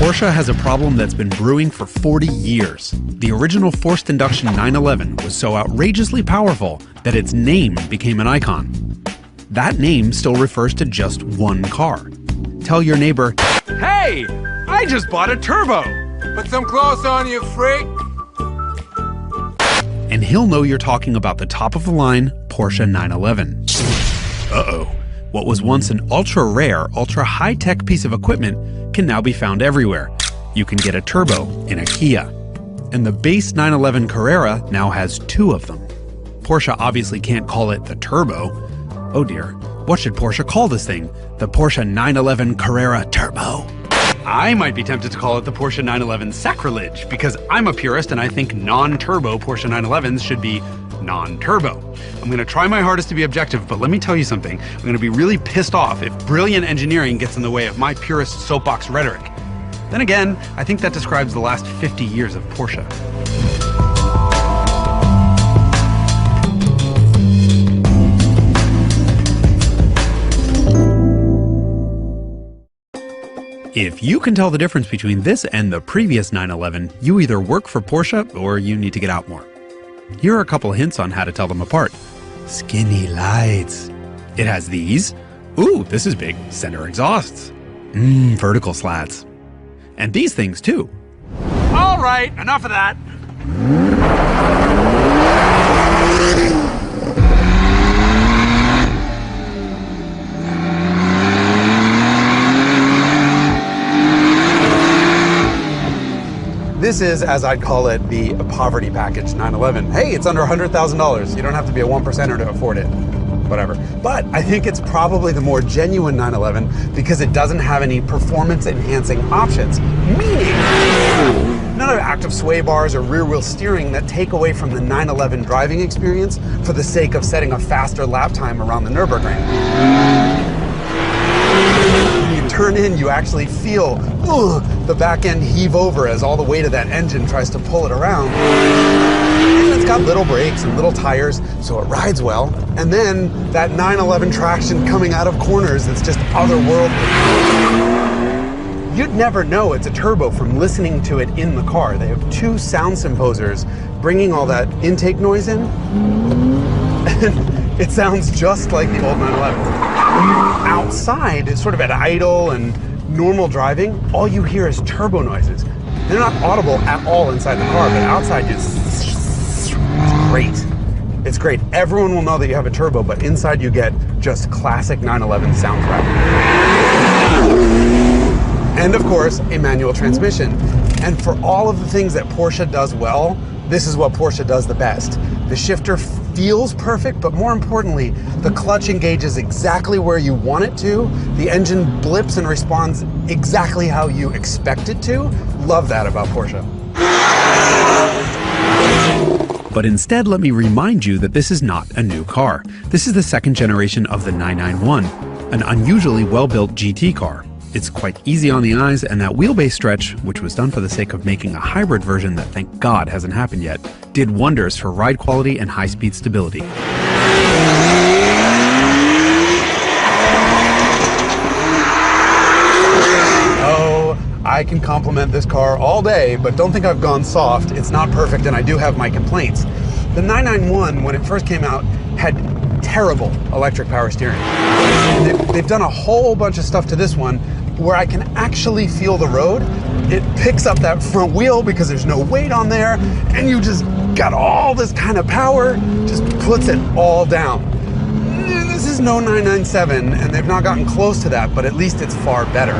Porsche has a problem that's been brewing for 40 years. The original forced induction 911 was so outrageously powerful that its name became an icon. That name still refers to just one car. Tell your neighbor, "Hey, I just bought a turbo!" Put some clothes on, you freak! And he'll know you're talking about the top-of-the-line Porsche 911. Uh-oh. What was once an ultra-rare, ultra-high-tech piece of equipment can now be found everywhere. You can get a turbo in a Kia. And the base 911 Carrera now has two of them. Porsche obviously can't call it the turbo. Oh dear, what should Porsche call this thing? The Porsche 911 Carrera Turbo? I might be tempted to call it the Porsche 911 Sacrilege, because I'm a purist and I think non-turbo Porsche 911s should be non-turbo. I'm gonna try my hardest to be objective, but let me tell you something. I'm gonna be really pissed off if brilliant engineering gets in the way of my purist soapbox rhetoric. Then again, I think that describes the last 50 years of Porsche. If you can tell the difference between this and the previous 911, you either work for Porsche or you need to get out more. Here are a couple hints on how to tell them apart. Skinny lights. It has these. Ooh, this is big. Center exhausts. Vertical slats. And these things too. All right, enough of that. This is, as I'd call it, the poverty package 911. Hey, it's under $100,000. You don't have to be a 1%er to afford it. Whatever. But I think it's probably the more genuine 911 because it doesn't have any performance-enhancing options. Meaning, none of active sway bars or rear-wheel steering that take away from the 911 driving experience for the sake of setting a faster lap time around the Nürburgring. Turn in, you actually feel the back end heave over as all the weight of that engine tries to pull it around. And it's got little brakes and little tires, so it rides well. And then that 911 traction coming out of corners is just otherworldly. You'd never know it's a turbo from listening to it in the car. They have two sound symposers bringing all that intake noise in. And it sounds just like the old 911. Outside, it's sort of at idle and normal driving, all you hear is turbo noises. They're not audible at all inside the car, but outside it's great. It's great. Everyone will know that you have a turbo, but inside you get just classic 911 soundtrack. And of course, a manual transmission. And for all of the things that Porsche does well, this is what Porsche does the best. The shifter feels perfect, but more importantly, the clutch engages exactly where you want it to. The engine blips and responds exactly how you expect it to. Love that about Porsche. But instead, let me remind you that this is not a new car. This is the second generation of the 991, an unusually well-built GT car. It's quite easy on the eyes, and that wheelbase stretch, which was done for the sake of making a hybrid version that thank God hasn't happened yet, did wonders for ride quality and high-speed stability. Oh, I can compliment this car all day, but don't think I've gone soft. It's not perfect, and I do have my complaints. The 991, when it first came out, had terrible electric power steering. And they've done a whole bunch of stuff to this one where I can actually feel the road. It picks up that front wheel because there's no weight on there, and you just got all this kind of power, just puts it all down. This is no 997, and they've not gotten close to that, but at least it's far better.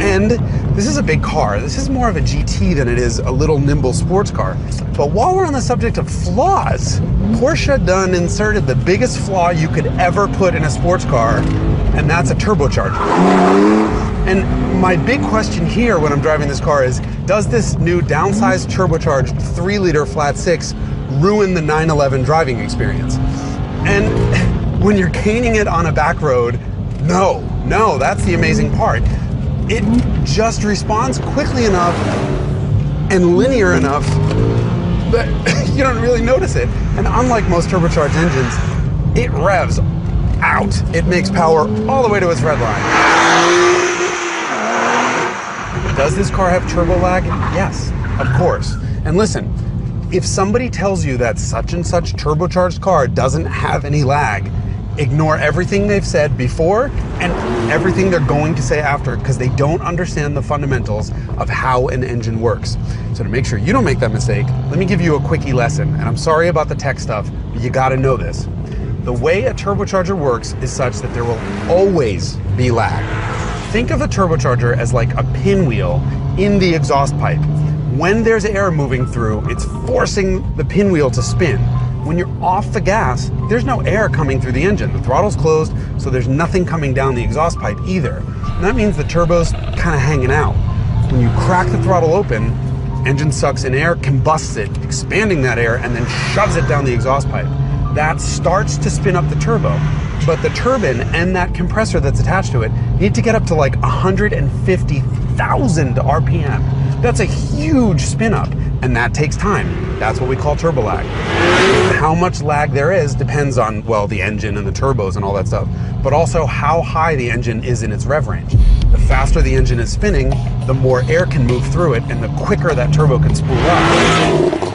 And this is a big car. This is more of a GT than it is a little nimble sports car. But while we're on the subject of flaws, Porsche done inserted the biggest flaw you could ever put in a sports car, and that's a turbocharger. And my big question here when I'm driving this car is, does this new downsized turbocharged 3-liter flat 6 ruin the 911 driving experience? And when you're caning it on a back road, no, that's the amazing part. It just responds quickly enough and linear enough that you don't really notice it. And unlike most turbocharged engines, it revs out. It makes power all the way to its red line. Does this car have turbo lag? Yes, of course. And listen, if somebody tells you that such and such turbocharged car doesn't have any lag, ignore everything they've said before and everything they're going to say after, because they don't understand the fundamentals of how an engine works. So to make sure you don't make that mistake, let me give you a quickie lesson. And I'm sorry about the tech stuff, but you gotta know this. The way a turbocharger works is such that there will always be lag. Think of a turbocharger as like a pinwheel in the exhaust pipe. When there's air moving through, it's forcing the pinwheel to spin. When you're off the gas, there's no air coming through the engine. The throttle's closed, so there's nothing coming down the exhaust pipe either. And that means the turbo's kind of hanging out. When you crack the throttle open, engine sucks in air, combusts it, expanding that air, and then shoves it down the exhaust pipe. That starts to spin up the turbo. But the turbine and that compressor that's attached to it need to get up to like 150,000 RPM. That's a huge spin up, and that takes time. That's what we call turbo lag. How much lag there is depends on, well, the engine and the turbos and all that stuff, but also how high the engine is in its rev range. The faster the engine is spinning, the more air can move through it, and the quicker that turbo can spool up.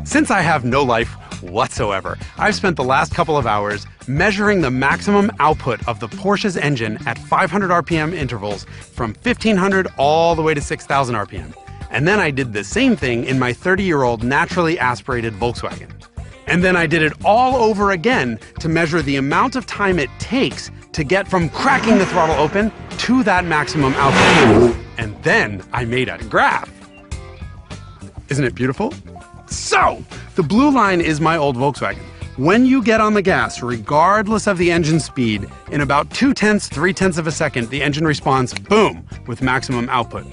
Since I have no life whatsoever, I've spent the last couple of hours measuring the maximum output of the Porsche's engine at 500 RPM intervals from 1500 all the way to 6000 RPM. And then I did the same thing in my 30-year-old naturally aspirated Volkswagen. And then I did it all over again to measure the amount of time it takes to get from cracking the throttle open to that maximum output. And then I made a graph. Isn't it beautiful? So, the blue line is my old Volkswagen. When you get on the gas, regardless of the engine speed, in about 0.2, 0.3 of a second, the engine responds, boom, with maximum output.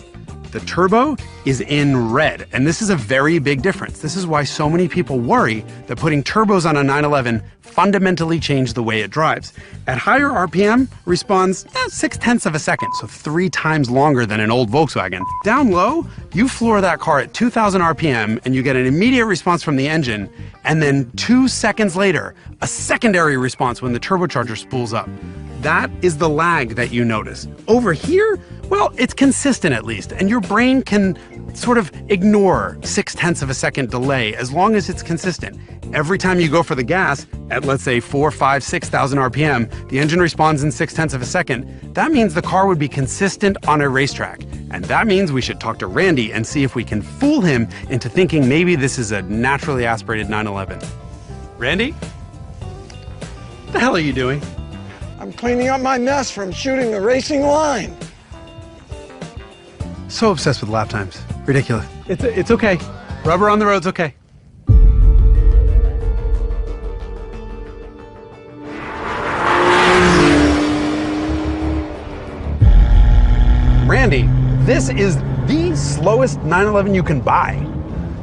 The turbo is in red, and this is a very big difference. This is why so many people worry that putting turbos on a 911 fundamentally changed the way it drives. At higher RPM, responds 0.6 of a second, so 3 times longer than an old Volkswagen. Down low, you floor that car at 2,000 RPM and you get an immediate response from the engine, and then 2 seconds later, a secondary response when the turbocharger spools up. That is the lag that you notice. Over here, well, it's consistent at least, and your brain can sort of ignore 0.6 of a second delay as long as it's consistent. Every time you go for the gas at, let's say, 4, 5, 6,000 RPM, the engine responds in 0.6 of a second. That means the car would be consistent on a racetrack. And that means we should talk to Randy and see if we can fool him into thinking maybe this is a naturally aspirated 911. Randy? What the hell are you doing? I'm cleaning up my mess from shooting the racing line. So obsessed with lap times. Ridiculous. It's okay. Rubber on the road's okay. Randy, this is the slowest 911 you can buy.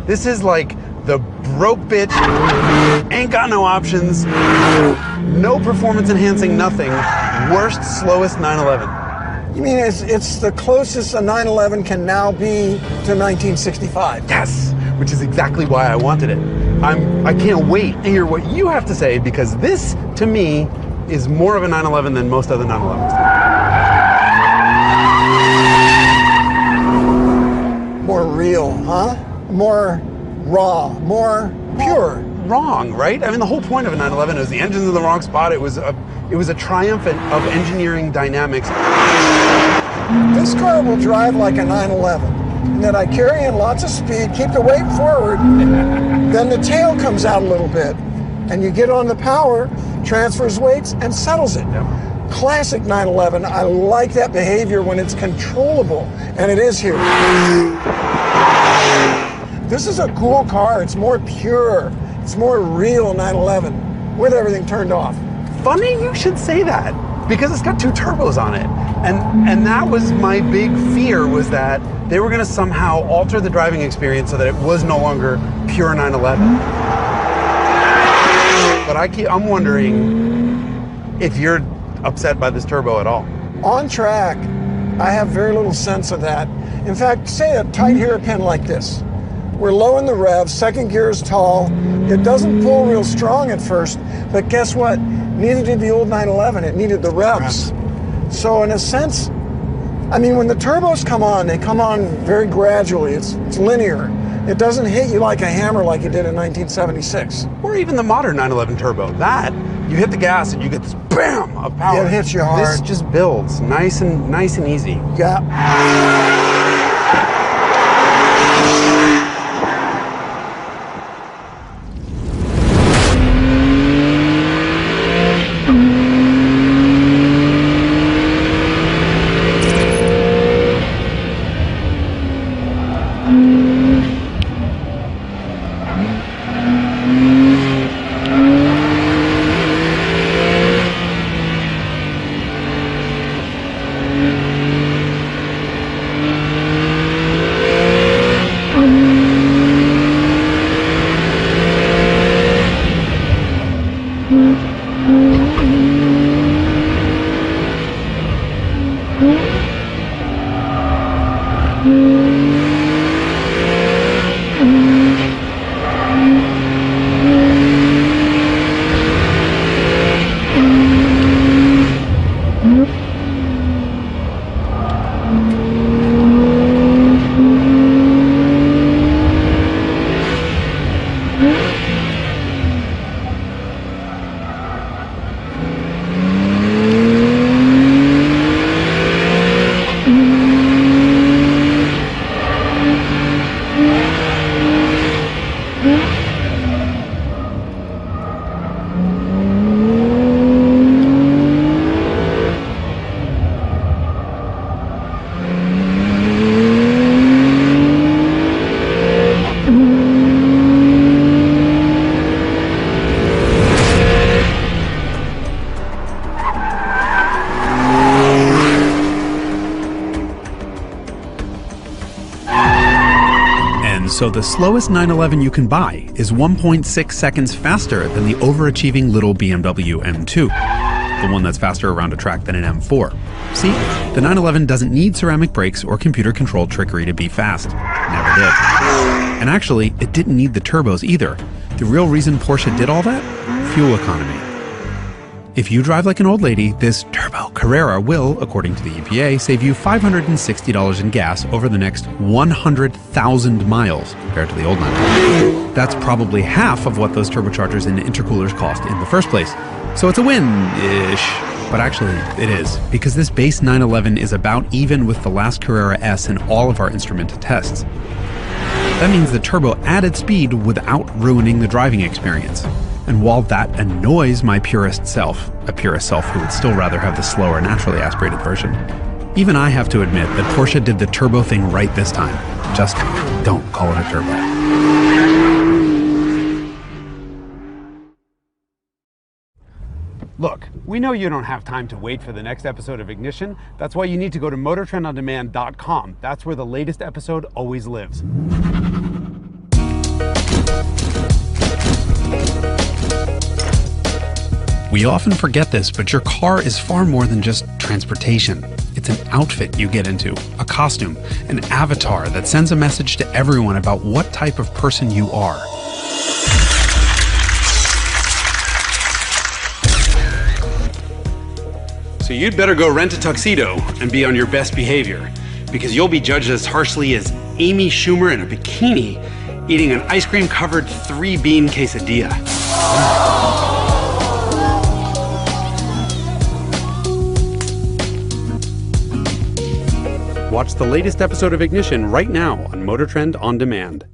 This is like the broke bitch, ain't got no options, no performance enhancing, nothing, worst, slowest 911. You mean it's the closest a 911 can now be to 1965? Yes, which is exactly why I wanted it. I can't wait to hear what you have to say, because this, to me, is more of a 911 than most other 911s. More real, huh? More raw, more pure. Wrong, right? I mean, the whole point of a 911 is the engine's in the wrong spot. It was a triumph of engineering dynamics. This car will drive like a 911. And then I carry in lots of speed, keep the weight forward, then the tail comes out a little bit, and you get on the power, transfers weights, and settles it. Yep. Classic 911. I like that behavior when it's controllable, and it is here. This is a cool car. It's more pure. It's more real 911 with everything turned off. Funny you should say that, because it's got 2 turbos on it. And that was my big fear, was that they were going to somehow alter the driving experience so that it was no longer pure 911. But I'm wondering if you're upset by this turbo at all. On track, I have very little sense of that. In fact, say a tight hairpin like this. We're low in the rev, second gear is tall. It doesn't pull real strong at first, but guess what? Neither did the old 911, it needed the revs. So in a sense, I mean, when the turbos come on, they come on very gradually. It's linear. It doesn't hit you like a hammer like it did in 1976. Or even the modern 911 turbo. That, you hit the gas and you get this BAM of power. It hits you hard. This just builds nice and easy. Yeah. So the slowest 911 you can buy is 1.6 seconds faster than the overachieving little BMW M2, the one that's faster around a track than an M4. See, the 911 doesn't need ceramic brakes or computer-controlled trickery to be fast. Never did. And actually, it didn't need the turbos either. The real reason Porsche did all that? Fuel economy. If you drive like an old lady, this turbo Carrera will, according to the EPA, save you $560 in gas over the next 100,000 miles compared to the old 911. That's probably half of what those turbochargers and intercoolers cost in the first place. So it's a win-ish. But actually, it is, because this base 911 is about even with the last Carrera S in all of our instrumented tests. That means the turbo added speed without ruining the driving experience. And while that annoys my purist self, a purist self who would still rather have the slower, naturally aspirated version, even I have to admit that Porsche did the turbo thing right this time. Just don't call it a turbo. Look, we know you don't have time to wait for the next episode of Ignition. That's why you need to go to MotorTrendOnDemand.com. That's where the latest episode always lives. We often forget this, but your car is far more than just transportation. It's an outfit you get into, a costume, an avatar that sends a message to everyone about what type of person you are. So you'd better go rent a tuxedo and be on your best behavior, because you'll be judged as harshly as Amy Schumer in a bikini eating an ice cream covered 3-bean quesadilla. Watch the latest episode of Ignition right now on Motor Trend On Demand.